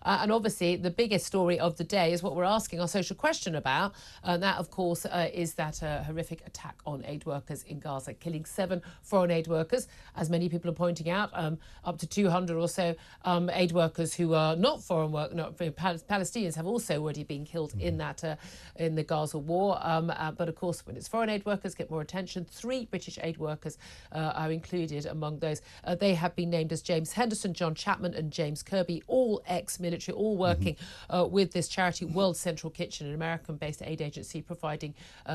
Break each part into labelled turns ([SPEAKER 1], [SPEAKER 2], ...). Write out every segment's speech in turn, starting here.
[SPEAKER 1] And obviously, the biggest story of the day is what we're asking our social question about. And that, of course, is that horrific attack on aid workers in Gaza, killing 7 foreign aid workers, as many people are pointing out, up to 200 or so aid workers who are not foreign work, not Palestinians, have also already been killed in that in the Gaza war. But of course, when it's foreign aid workers, get more attention. 3 British aid workers are included among those. They have been named as James Henderson, John Chapman and James Kirby, all ex-military, all working with this charity World Central Kitchen, an American-based aid agency providing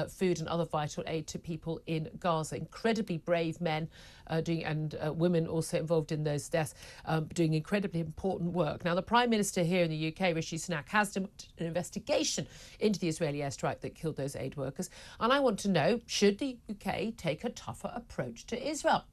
[SPEAKER 1] food and other vital aid to people in Gaza. Incredibly brave men and women also involved in those deaths, doing incredibly important work. Now, the Prime Minister here in the UK, Rishi Sunak, has done an investigation into the Israeli airstrike that killed those aid workers. And I want to know, should the UK take a tougher approach to Israel?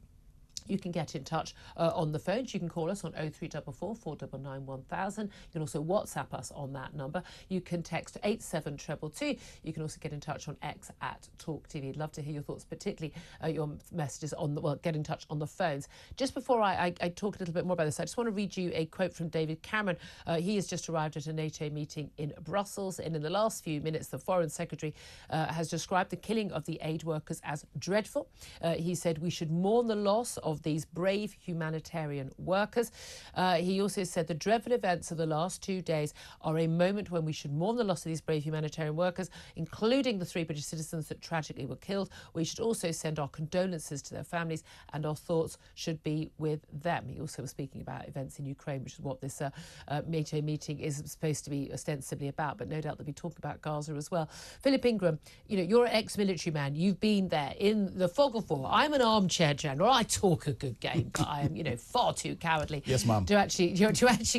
[SPEAKER 1] You can get in touch on the phones. You can call us on 0344 499 1000. You can also WhatsApp us on that number. You can text 87222. You can also get in touch on X at TalkTV. I'd love to hear your thoughts, particularly your messages on the, well, get in touch on the phones. Just before I talk a little bit more about this, I just want to read you a quote from David Cameron. He has just arrived at a NATO meeting in Brussels, and in the last few minutes, the Foreign Secretary has described the killing of the aid workers as dreadful. He said we should mourn the loss of these brave humanitarian workers. He also said the dreadful events of the last 2 days are a moment when we should mourn the loss of these brave humanitarian workers, including the 3 British citizens that tragically were killed. We should also send our condolences to their families, and our thoughts should be with them. He also was speaking about events in Ukraine, which is what this NATO meeting is supposed to be ostensibly about, but no doubt they'll be talking about Gaza as well. Philip Ingram, you know, you're an ex-military man. You've been there in the fog of war. I'm an armchair general. I talk a good game, but I am, you know, far too cowardly.
[SPEAKER 2] Yes, ma'am.
[SPEAKER 1] To actually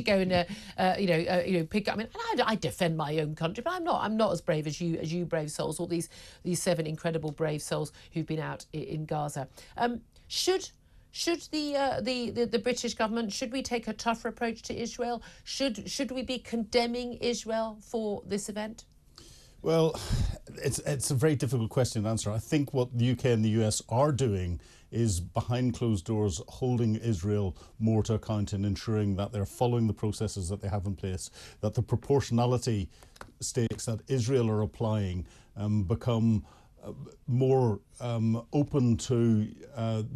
[SPEAKER 1] go and pick up. I mean, I defend my own country, but I'm not as brave as you brave souls. All these 7 incredible brave souls who've been out in Gaza. Should the British government, should we take a tougher approach to Israel? Should we be condemning Israel for this event?
[SPEAKER 2] Well, it's a very difficult question to answer. I think what the UK and the US are doing is behind closed doors holding Israel more to account and ensuring that they're following the processes that they have in place, that the proportionality stakes that Israel are applying become more open to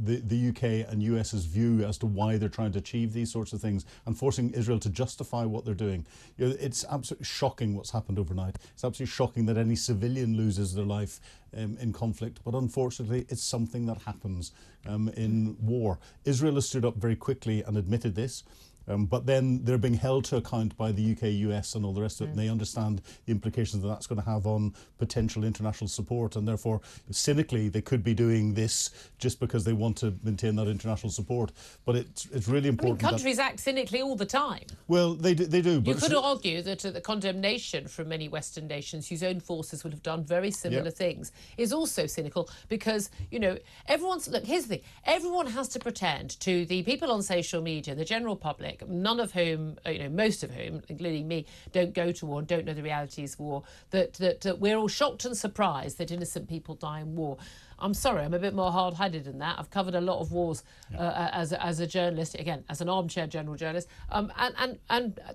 [SPEAKER 2] the UK and US's view as to why they're trying to achieve these sorts of things, and forcing Israel to justify what they're doing. You know, it's absolutely shocking what's happened overnight. It's absolutely shocking that any civilian loses their life in conflict, but unfortunately it's something that happens in war. Israel has stood up very quickly and admitted this. But then they're being held to account by the UK, US and all the rest of it, and they understand the implications that that's going to have on potential international support, and therefore, cynically, they could be doing this just because they want to maintain that international support. But it's really important.
[SPEAKER 1] I mean, countries act cynically all the time.
[SPEAKER 2] Well, they do.
[SPEAKER 1] You could argue that the condemnation from many Western nations whose own forces would have done very similar things is also cynical, because, you know, look, here's the thing, everyone has to pretend to the people on social media, the general public, none of whom, most of whom, including me, don't go to war and don't know the realities of war, that we're all shocked and surprised that innocent people die in war. I'm sorry, I'm a bit more hard-headed than that. I've covered a lot of wars as a journalist, again, as an armchair general journalist. And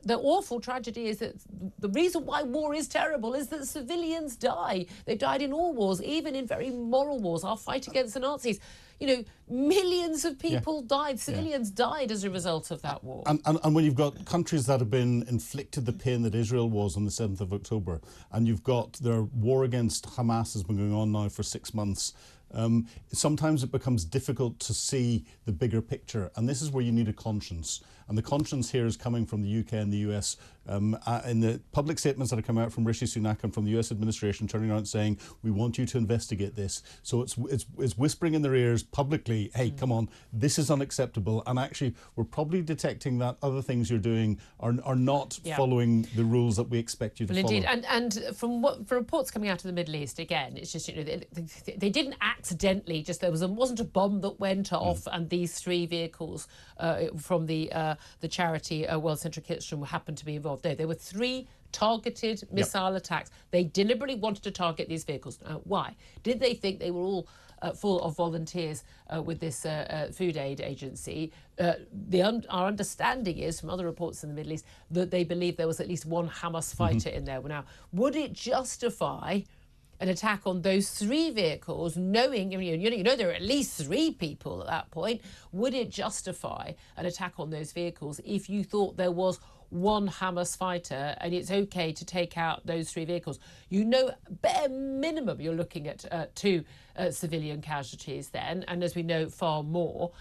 [SPEAKER 1] the awful tragedy is that the reason why war is terrible is that civilians die. They've died in all wars, even in very moral wars. Our fight against the Nazis. You know, millions of people died, civilians died as a result of that war.
[SPEAKER 2] And when you've got countries that have been inflicted the pain that Israel was on the 7th of October, and you've got their war against Hamas has been going on now for 6 months, sometimes it becomes difficult to see the bigger picture, and this is where you need a conscience. And the conscience here is coming from the UK and the US. In the public statements that have come out from Rishi Sunak and from the US administration, turning around and saying, we want you to investigate this. So it's whispering in their ears publicly, hey, come on, this is unacceptable. And actually, we're probably detecting that other things you're doing are not following the rules that we expect you to follow.
[SPEAKER 1] Indeed, and from reports coming out of the Middle East, again, it's just, they didn't accidentally, just wasn't a bomb that went off, and these 3 vehicles from the charity World Central Kitchen happened to be involved. No, there were 3 targeted missile attacks. They deliberately wanted to target these vehicles. Why? Did they think they were all full of volunteers with this food aid agency? Our understanding is, from other reports in the Middle East, that they believe there was at least one Hamas fighter in there. Now, would it justify an attack on those 3 vehicles, knowing, you know there are at least 3 people at that point? Would it justify an attack on those vehicles if you thought there was one Hamas fighter and it's okay to take out those 3 vehicles? You know, bare minimum, you're looking at 2 civilian casualties then, and as we know, far more.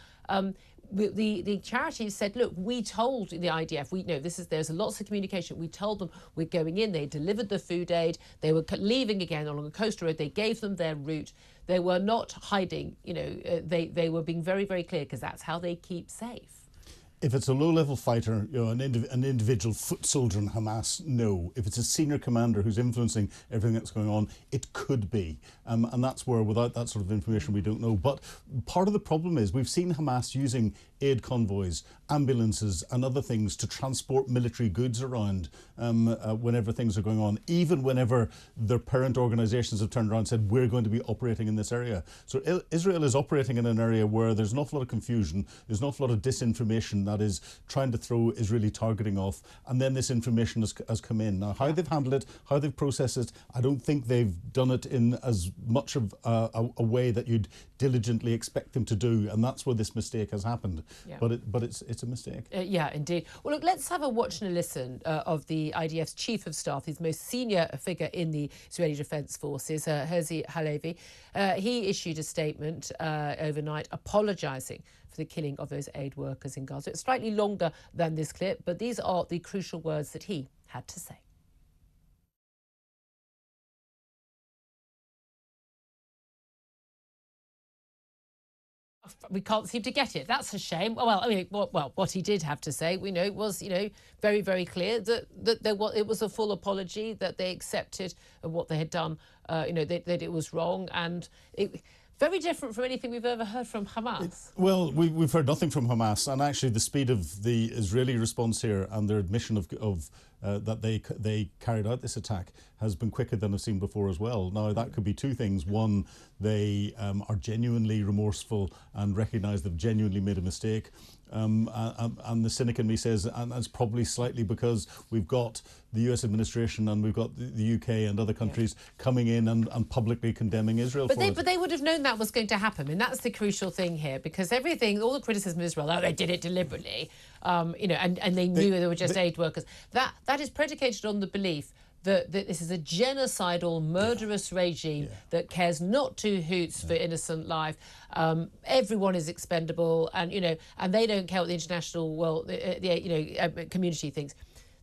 [SPEAKER 1] The charities said, look, we told the IDF, we know there's lots of communication. We told them we're going in. They delivered the food aid. They were leaving again along a coastal road. They gave them their route. They were not hiding. They were being very, very clear, because that's how they keep safe.
[SPEAKER 2] If it's a low-level fighter, an individual foot soldier in Hamas, no. If it's a senior commander who's influencing everything that's going on, it could be. And that's where, without that sort of information, we don't know. But part of the problem is we've seen Hamas using aid convoys, ambulances and other things to transport military goods around whenever things are going on, even whenever their parent organisations have turned around and said, we're going to be operating in this area. So Israel is operating in an area where there's an awful lot of confusion, there's an awful lot of disinformation that is trying to throw Israeli targeting off, and then this information has come in. Now, how they've handled it, how they've processed it, I don't think they've done it in as much of a way that you'd diligently expect them to do, and that's where this mistake has happened. Yeah. But it's a mistake.
[SPEAKER 1] Yeah, indeed. Well, look, let's have a watch and a listen of the IDF's Chief of Staff, his most senior figure in the Israeli Defence Forces, Herzi Halevi. He issued a statement overnight apologising for the killing of those aid workers in Gaza. It's slightly longer than this clip, but these are the crucial words that he had to say. We can't seem to get it. That's a shame. Well, I mean, what he did have to say, we know, was, very, very clear that it was a full apology, that they accepted what they had done, that it was wrong, and very different from anything we've ever heard from Hamas.
[SPEAKER 2] Well, we've heard nothing from Hamas, and actually the speed of the Israeli response here and their admission of that they carried out this attack has been quicker than I've seen before as well. Now, that could be 2 things. One, they are genuinely remorseful and recognise they've genuinely made a mistake. And the cynic in me says, and that's probably slightly because we've got the US administration and we've got the UK and other countries coming in and publicly condemning Israel for it.
[SPEAKER 1] But they would have known that was going to happen. I mean, that's the crucial thing here, because all the criticism of Israel, they did it deliberately, and they knew they were just aid workers. That is predicated on the belief that this is a genocidal, murderous regime that cares not 2 hoots for innocent life. Everyone is expendable, and they don't care what the international community thinks.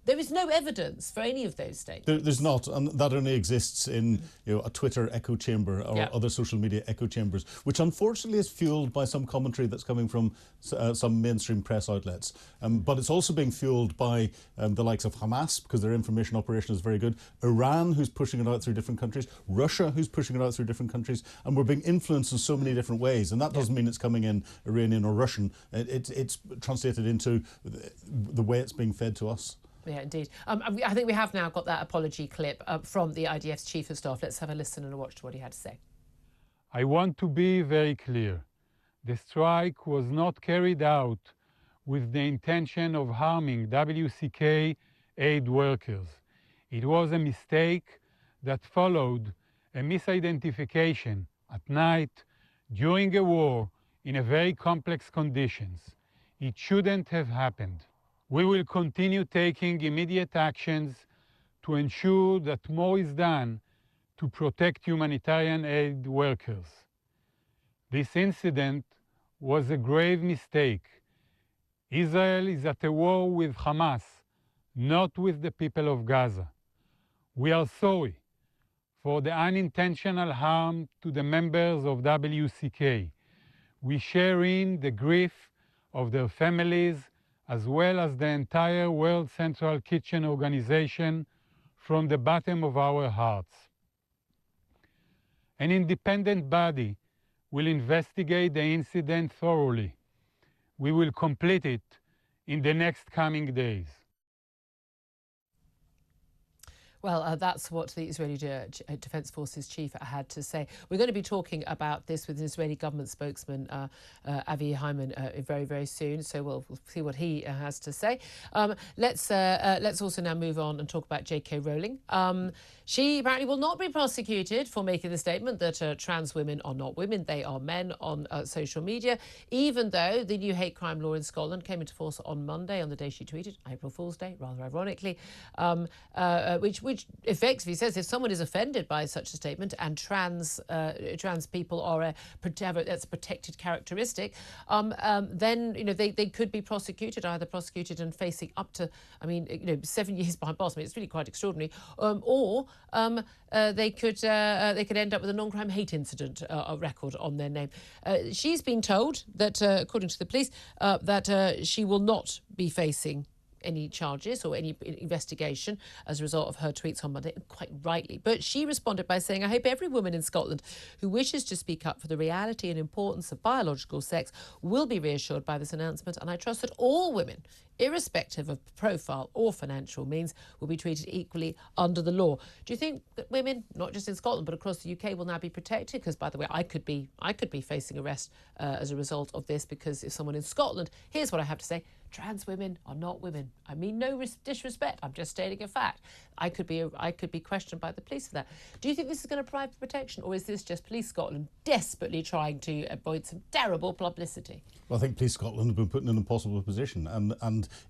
[SPEAKER 1] There is no evidence for any of those statements.
[SPEAKER 2] There's not, and that only exists in a Twitter echo chamber or other social media echo chambers, which unfortunately is fueled by some commentary that's coming from some mainstream press outlets. But it's also being fueled by the likes of Hamas, because their information operation is very good, Iran, who's pushing it out through different countries, Russia, who's pushing it out through different countries, and we're being influenced in so many different ways. And that doesn't mean it's coming in Iranian or Russian. It's translated into the way it's being fed to us.
[SPEAKER 1] Yeah, indeed. I think we have now got that apology clip from the IDF's Chief of Staff. Let's have a listen and a watch to what he had to say.
[SPEAKER 3] I want to be very clear. The strike was not carried out with the intention of harming WCK aid workers. It was a mistake that followed a misidentification at night during a war in a very complex conditions. It shouldn't have happened. We will continue taking immediate actions to ensure that more is done to protect humanitarian aid workers. This incident was a grave mistake. Israel is at a war with Hamas, not with the people of Gaza. We are sorry for the unintentional harm to the members of WCK. We share in the grief of their families, as well as the entire World Central Kitchen organization, from the bottom of our hearts. An independent body will investigate the incident thoroughly. We will complete it in the next coming days.
[SPEAKER 1] Well, that's what the Israeli Defense Forces chief had to say. We're going to be talking about this with an Israeli government spokesman, Avi Hyman, very, very soon. So we'll see what he has to say. Let's also now move on and talk about J.K. Rowling. She apparently will not be prosecuted for making the statement that trans women are not women, they are men on social media, even though the new hate crime law in Scotland came into force on Monday, on the day she tweeted, April Fool's Day, rather ironically, which effectively says if someone is offended by such a statement and trans people are that's a protected characteristic, then they could be prosecuted and facing up to 7 years behind bars. I mean, it's really quite extraordinary. Or they could end up with a non-crime hate incident record on their name. She's been told that, according to the police, that she will not be facing any charges or any investigation as a result of her tweets on Monday, quite rightly. But she responded by saying, I hope every woman in Scotland who wishes to speak up for the reality and importance of biological sex will be reassured by this announcement, and I trust that all women, irrespective of profile or financial means, will be treated equally under the law. Do you think that women, not just in Scotland but across the UK, will now be protected? Because, by the way, I could be facing arrest as a result of this, because if someone in Scotland, here's what I have to say: trans women are not women. I mean no disrespect. I'm just stating a fact. I could be questioned by the police for that. Do you think this is going to provide protection, or is this just Police Scotland desperately trying to avoid some terrible publicity?
[SPEAKER 2] Well, I think Police Scotland have been put in an impossible position, and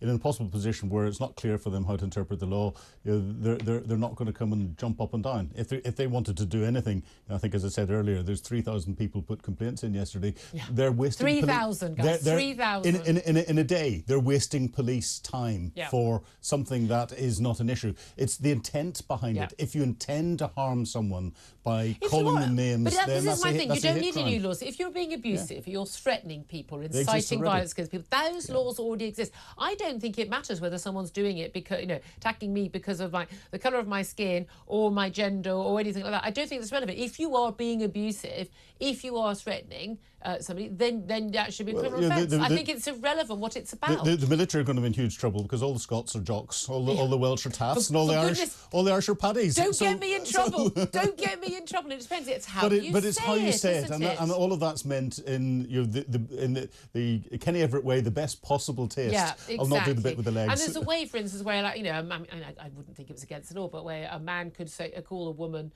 [SPEAKER 2] in an impossible position where it's not clear for them how to interpret the law. They're not going to come and jump up and down. If they wanted to do anything, I think, as I said earlier, there's 3,000 people put complaints in yesterday. Yeah. They're wasting
[SPEAKER 1] 3,000 guys. 3,000
[SPEAKER 2] in a day. They're wasting police time for something that is not an issue. It's the intent behind it. If you intend to harm someone by calling them names,
[SPEAKER 1] but
[SPEAKER 2] then
[SPEAKER 1] this is my thing. You don't need
[SPEAKER 2] crime.
[SPEAKER 1] a new laws. If you're being abusive, you're threatening people, inciting violence against people, those laws already exist. I don't think it matters whether someone's doing it because, attacking me because of the colour of my skin or my gender or anything like that. I don't think that's relevant. If you are being abusive, if you are threatening somebody, then that should be a criminal offence. I think it's irrelevant what it's about.
[SPEAKER 2] The military are going to be in huge trouble because all the Scots are jocks, all the Welsh are taffs, and all the Irish are paddies.
[SPEAKER 1] Don't get me in trouble. Don't get me in trouble. It depends. It's how
[SPEAKER 2] it's how you say it, and all of that's meant in the Kenny Everett way, the best possible taste.
[SPEAKER 1] Yeah, exactly.
[SPEAKER 2] I'll not do the bit with the legs.
[SPEAKER 1] And there's a way, for instance, where I wouldn't think it was against the law, but where a man could call a woman,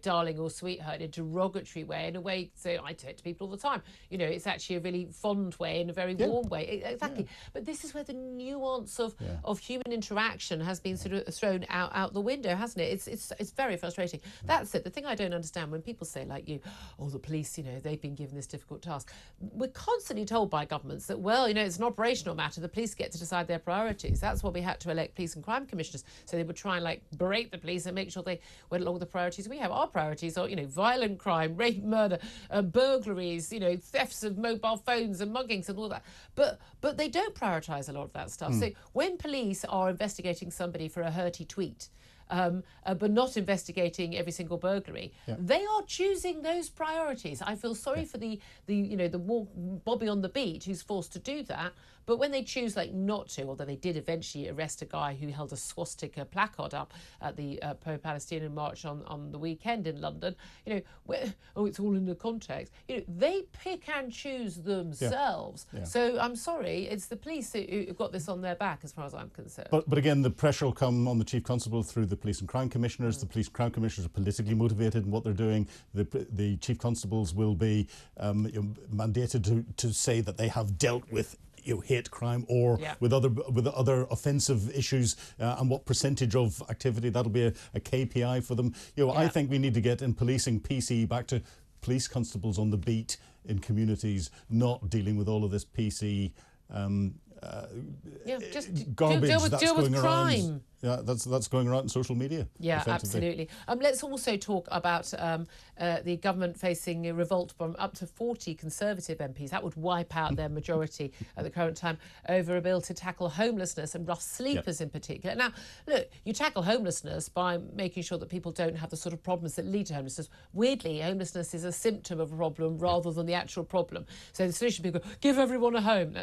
[SPEAKER 1] darling or sweetheart in a derogatory way, in a way. So I say it to people all the time. It's actually a really fond way, in a very warm way. Exactly. Yeah. But this is where the nuance of human interaction has been sort of thrown out the window, hasn't it? It's very frustrating. That's it. The thing I don't understand when people say, like you, the police, they've been given this difficult task. We're constantly told by governments that, it's an operational matter. The police get to decide their priorities. That's why we had to elect police and crime commissioners, so they would try and berate the police and make sure they went along with the priorities we have. Our priorities are, violent crime, rape, murder, burglaries, thefts of mobile phones and muggings and all that. But they don't prioritise a lot of that stuff. So when police are investigating somebody for a hurty tweet, but not investigating every single burglary, they are choosing those priorities. I feel sorry for the Bobby on the beat who's forced to do that. But when they choose not to, although they did eventually arrest a guy who held a swastika placard up at the pro-Palestinian march on the weekend in London, it's all in the context. They pick and choose themselves. Yeah. So I'm sorry, it's the police who've got this on their back, as far as I'm concerned.
[SPEAKER 2] But again, the pressure will come on the Chief Constable through the police and crime commissioners. The police and crime commissioners are politically motivated in what they're doing. The Chief Constables will be mandated to say that they have dealt with hate crime or with other offensive issues, and what percentage of activity. That'll be a KPI for them. I think we need to get in policing PC back to police constables on the beat in communities, not dealing with all of this PC
[SPEAKER 1] just
[SPEAKER 2] garbage
[SPEAKER 1] deal with
[SPEAKER 2] that's going
[SPEAKER 1] crime.
[SPEAKER 2] around. Yeah, that's going around in social media.
[SPEAKER 1] Yeah, absolutely. Let's also talk about the government facing a revolt from up to 40 Conservative MPs. That would wipe out their majority at the current time over a bill to tackle homelessness and rough sleepers in particular. Now, look, you tackle homelessness by making sure that people don't have the sort of problems that lead to homelessness. Weirdly, homelessness is a symptom of a problem rather than the actual problem. So the solution people go, give everyone a home.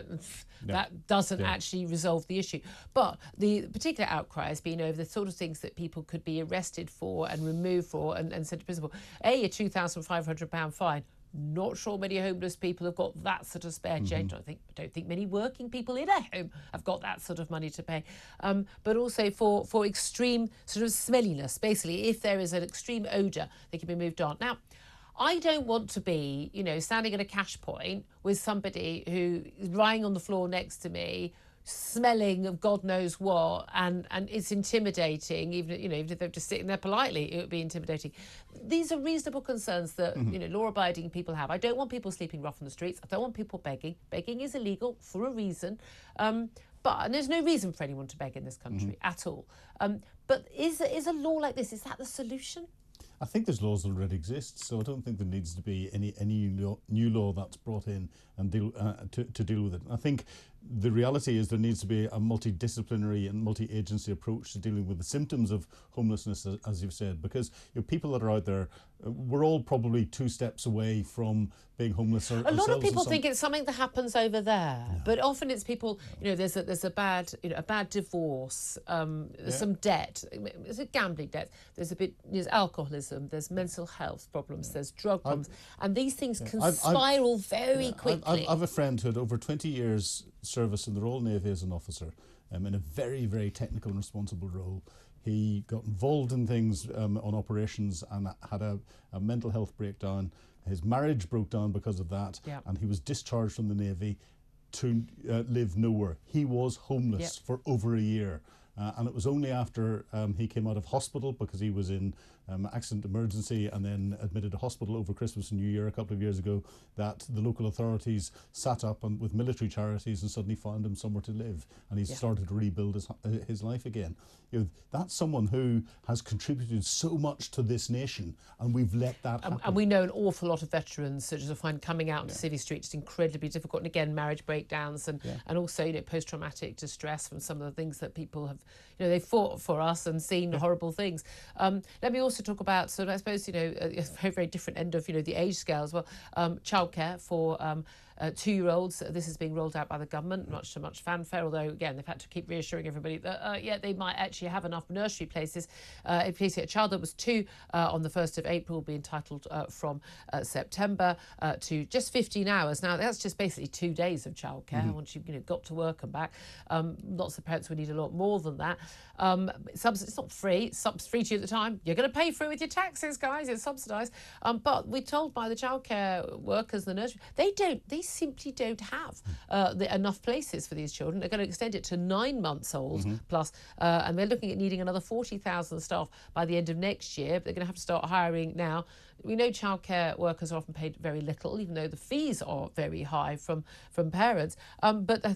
[SPEAKER 1] That doesn't actually resolve the issue. But the particular outcry has been over the sort of things that people could be arrested for and removed for and sent to prison for. A £2,500 fine. Not sure many homeless people have got that sort of spare change. I don't think many working people in a home have got that sort of money to pay. But also for extreme sort of smelliness. Basically, if there is an extreme odour, they can be moved on. Now, I don't want to be, standing at a cash point with somebody who is lying on the floor next to me, smelling of God knows what, and it's intimidating. Even if they're just sitting there politely, it would be intimidating. These are reasonable concerns that law-abiding people have. I don't want people sleeping rough on the streets. I don't want people begging. Begging is illegal for a reason, and there's no reason for anyone to beg in this country at all. But is a law like this, is that the solution?
[SPEAKER 2] I think there's laws that already exist, so I don't think there needs to be any new law that's brought in and to deal with it. I think the reality is there needs to be a multidisciplinary and multi-agency approach to dealing with the symptoms of homelessness, as you've said, because people that are out there, we're all probably 2 steps away from being homeless ourselves.
[SPEAKER 1] A lot of people think it's something that happens over there, but often it's people. There's a bad divorce. There's some debt. There's a gambling debt. There's alcoholism. There's mental health problems. There's drug problems, and these things can spiral very quickly.
[SPEAKER 2] I have a friend who had over 20 years service in the Royal Navy as an officer, in a very, very technical and responsible role. He got involved in things on operations and had a mental health breakdown. His marriage broke down because of that, and he was discharged from the Navy to live nowhere. He was homeless for over a year. And it was only after he came out of hospital, because he was in accident emergency and then admitted to hospital over Christmas and New Year a couple of years ago, that the local authorities sat up with military charities and suddenly found him somewhere to live, and he started to rebuild his life again. That's someone who has contributed so much to this nation, and we've let that happen.
[SPEAKER 1] And we know an awful lot of veterans such as I find coming out into city streets is incredibly difficult, and again marriage breakdowns and also post-traumatic distress from some of the things that people have they fought for us and seen horrible things. Let me also talk about I suppose a very, very different end of the age scale as well. Childcare for 2-year-olds. This is being rolled out by the government, much to much fanfare, although again they've had to keep reassuring everybody that they might actually have enough nursery places. In case a child that was 2 on the 1st of April will be entitled from September to just 15 hours. Now that's just basically 2 days of childcare once you've got to work and back. Lots of parents would need a lot more than that. It's not free. It's free to you at the time. You're going to pay for it with your taxes, guys. It's subsidised. But we're told by the childcare workers, the nursery, they simply don't have enough places for these children. They're going to extend it to 9 months old plus, and they're looking at needing another 40,000 staff by the end of next year. But they're going to have to start hiring now. We know childcare workers are often paid very little, even though the fees are very high from parents. But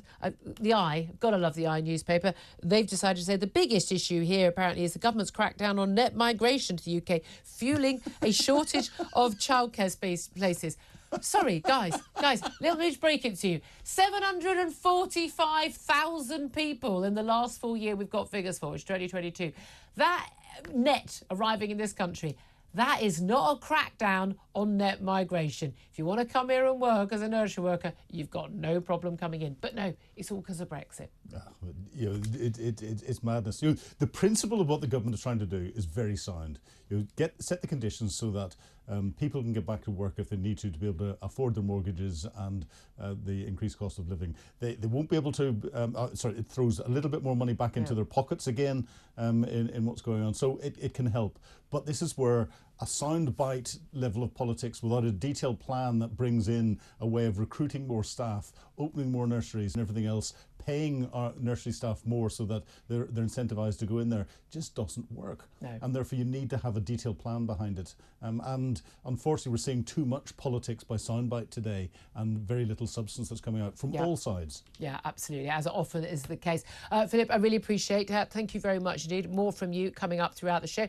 [SPEAKER 1] the Eye, gotta love the Eye newspaper, they've decided to say the biggest issue here apparently is the government's crackdown on net migration to the UK, fueling a shortage of childcare places. Sorry, guys, let me break it to you. 745,000 people in the last full year we've got figures for, it's 2022. That net arriving in this country, that is not a crackdown on net migration. If you want to come here and work as a nursery worker, you've got no problem coming in. But no, it's all because of Brexit.
[SPEAKER 2] It's madness. The principle of what the government is trying to do is very sound. Set the conditions so that people can get back to work if they need to be able to afford their mortgages and the increased cost of living. They won't be able to, it throws a little bit more money back into their pockets again in what's going on. So it can help. But this is where a soundbite level of politics without a detailed plan that brings in a way of recruiting more staff, opening more nurseries and everything else paying our nursery staff more so that they're incentivized to go in there just doesn't work.
[SPEAKER 1] No.
[SPEAKER 2] And therefore you need to have a detailed plan behind it. And unfortunately we're seeing too much politics by soundbite today and very little substance that's coming out from all sides.
[SPEAKER 1] Yeah, absolutely, as often is the case. Philip, I really appreciate that. Thank you very much indeed. More from you coming up throughout the show.